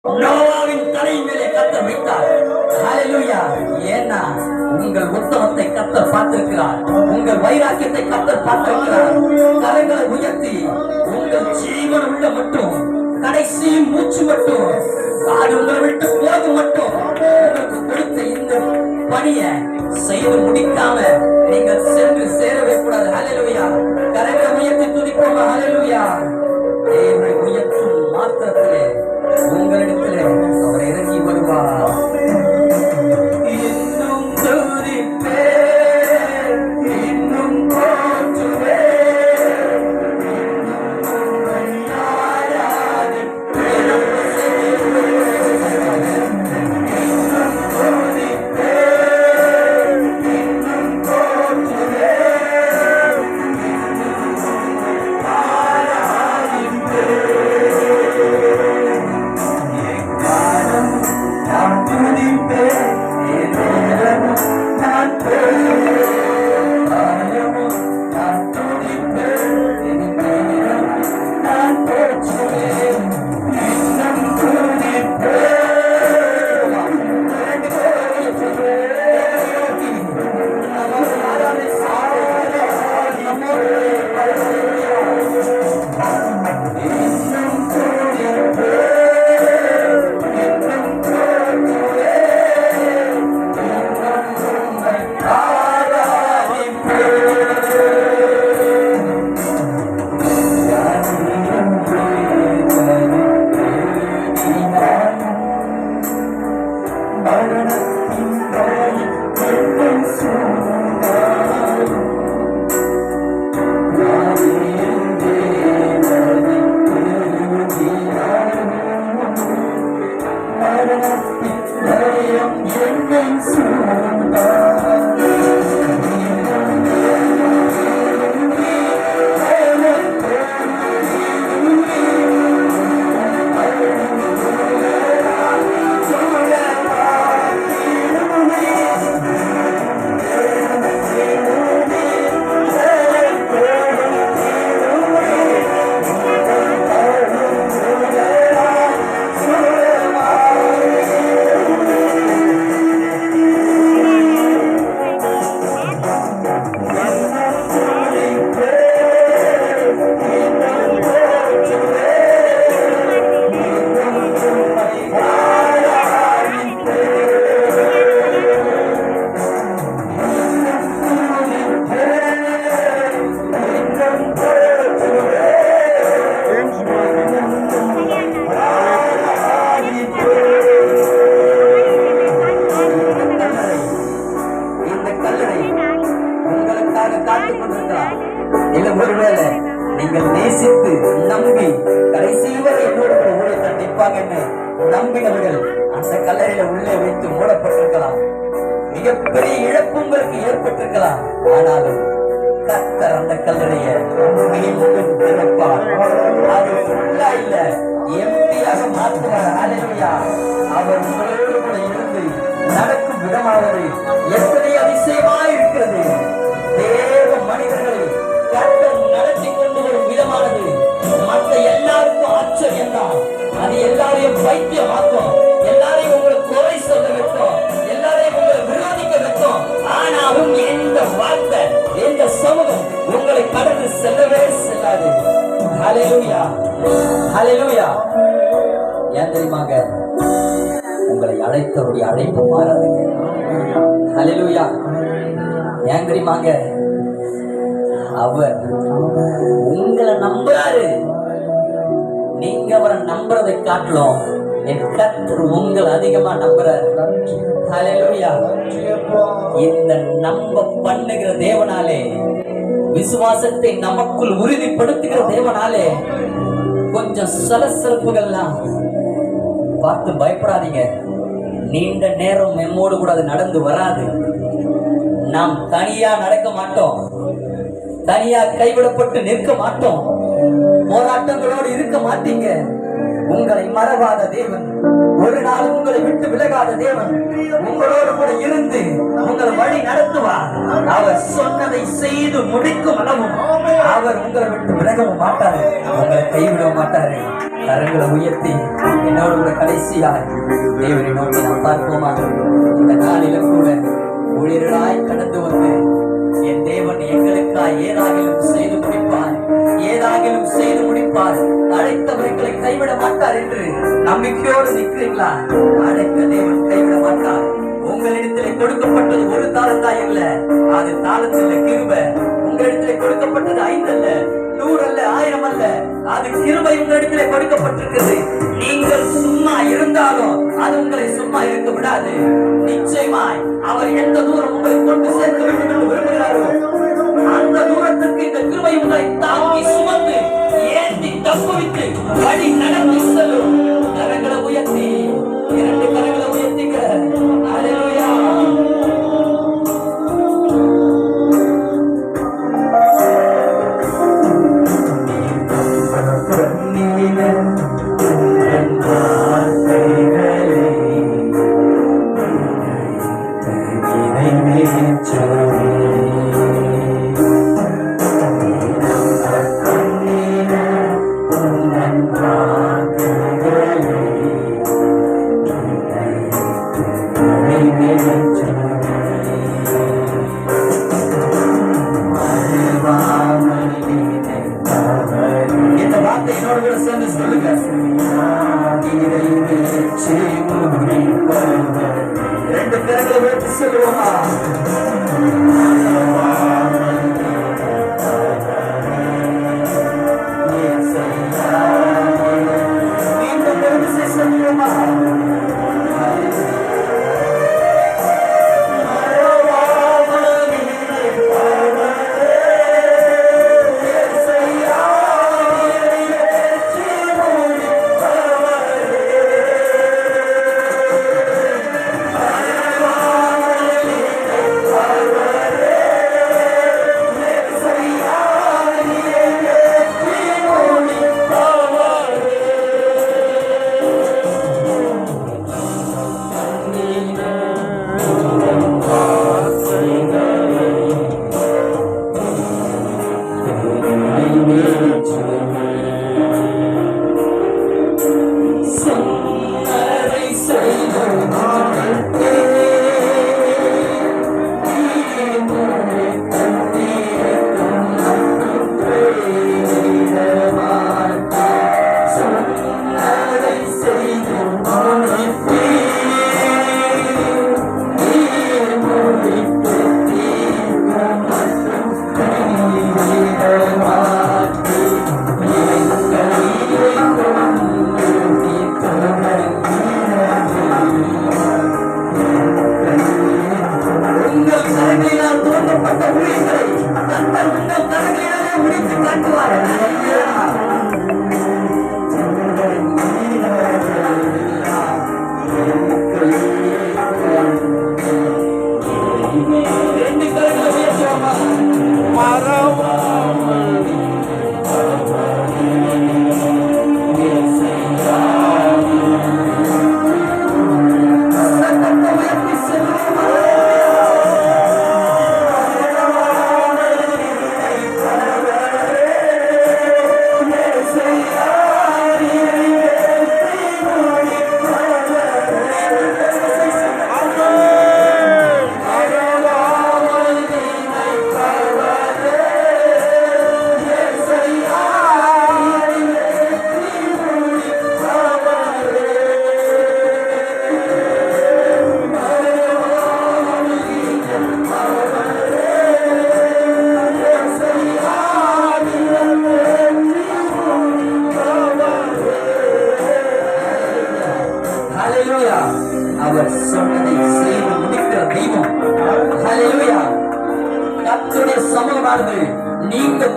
நோவாவின் தலை மேலே கர்த்தர் வைத்தார். ஹல்லேலூயா. ஏன்னா உங்கள் உத்தமத்தை கர்த்தர் பார்த்திருக்கிறார். உங்கள் வைராக்கியத்தை கர்த்தர் பார்த்திருக்கிறார். கரங்களை உயர்த்தி உங்கள் ஜீவன் உள்ள மட்டும் கடைசி மூச்சு மட்டும் காடு உங்களை விட்டு போது மட்டும் உங்களுக்கு கொடுத்த இந்த பணியை செய்து முடிக்காம நீங்கள் சென்று சேரவே கூடாது. ஹல்லேலூயா. கரங்களை உயர்த்தி துதிப்போம். ஹல்லேலூயா. தேவனை உயர்த்தும் மாத்திரத்திலே உங்களிடத்திலே அவர் இறங்கி வருவார். இன்னும் துதிப்பே, இன்னும் போற்றுவே, நீங்கள் நேசித்து நம்பி கடைசி வரை என்னோட ஊழியத்தை நிற்பாங்கன்னு நம்பினவர்கள் அந்த கல்லறையில உள்ளே வைத்து மூடப்பட்டிருக்கலாம். மிகப்பெரிய இழப்பு உங்களுக்கு ஏற்பட்டிருக்கலாம். ஆனாலும் கர்த்தர் அந்த கல்லறையை மீண்டும் திறப்பார். அது ஃபுல்லா இல்ல, எம்டியாக மாற்றுவார். ஹல்லேலூயா. அவர் உங்களோடு கூட இருந்து நடக்கும் விதமானது எத்தனை அதிசயமாய் இருக்கிறது. தேவ மனிதர்களை கர்த்தர் நடத்தி கொண்டு வரும் விதமானது மற்ற எல்லாருக்கும் ஆச்சரியம் தான். அது எல்லாரையும் பைத்தியமாக்கும், எல்லாரையும் உங்களுக்கு குறை சொல்ல வைக்கும், எல்லாரையும் உங்களை விரோதிக்க வைக்கும். ஆனாலும் எந்த வார்த்தை எந்த சமூகம் உங்களை கடந்து செல்லவே செல்லாது. ஹல்லேலூயா. ஹல்லேலூயா. ஏன் தெரியுமாங்க? உங்களை அழைத்தவருடைய அழைப்பு மாறாதுங்க. ஹல்லேலூயா. ஏன் தெரியுமாங்க? அவர் உங்களை நம்புறாரு. நீங்க அவரை நம்புறதை காட்டலும் என் கர்த்தர் உங்களை அதிகமா நம்புறாரு. ஹல்லேலூயா. இந்த நம்ப பண்ணுகிற தேவனாலே, விசுவாசத்தை நமக்குள் உறுதிப்படுத்துகிற தேவனாலே கொஞ்சம் சலசலப்புகள்லாம் பார்த்து பயப்படாதீங்க. நீண்ட நேரம் எம்மோடு கூட அது நடந்து வராது. நாம் தனியா நடக்க மாட்டோம், தனியா கைவிடப்பட்டு நிற்க மாட்டோம், போராட்டங்களோடு இருக்க மாட்டீங்க. உங்களை மறவாத தேவன், ஒரு நாள் உங்களை விட்டு விலகாத தேவன் உங்களோடு கூட இருந்து உங்களை வழி நடத்துவார். அவர் சொன்னதை செய்து முடிக்கும் அளவும் அவர் உங்களை விட்டு விலகவும் மாட்டாரு, உங்களை கைவிட மாட்டாரு. கரங்களை உயர்த்தி என்னோட கூட கடைசியாய் தேவனை நோக்கி நாம் பார்ப்போமா? இந்த நாளிலும் கூட உயிர்களாய் கடந்து வந்து என் தேவன் எங்களுக்காய் ஏதாகிலும் செய்து முடிப்பார், ஏதாகிலும் செய்து முடிப்பார், அழைத்தவர்களை கைவிட மாட்டார் என்று நம்பிக்கையோடு நிற்கிறீங்களா? அழைத்த தேவன் கைவிட மாட்டார். உங்களிடத்திலே கொடுக்கப்பட்டது ஒரு தாளந்தா இல்ல, அது தாளத்தில் கிருபை. உங்களிடத்திலே கொடுக்கப்பட்டது 5 அல்ல, 100 அல்ல, 1000 அல்ல, அது கிருபை உங்களிடத்திலே கொடுக்கப்பட்டிருக்கிறது. நீங்கள் சும்மா இருந்தாலும் அது உங்களை சும்மா இருக்க விடாது. நிச்சயமாய் அவர் எந்த தூரம் உங்களை கொண்டு சேர்க்க வேண்டும் என்று விரும்புகிறாரோ அந்த தூரத்திற்கு இந்த கிருபை உங்களை தாங்கி சுமந்து ஏந்தி தப்புவித்து வழி நடத்தி செல்லும். கரங்களை உயர்த்தி 2 கரங்களை உயர்த்திக்க. அல்லேலூயா. இந்த வார்த்தை என்னோட கூட சேர்ந்து சொல்லுங்க. 2 பேர்களை வைத்து சொல்லுவோமா? மீண்டும் பெருமிசை சொல்லுவோமா? அவர் சொன்னதை செய்து முடிக்கிற தெய்வம். ஹல்லேலூயா. கர்த்தருடைய சமூகமானது நீங்க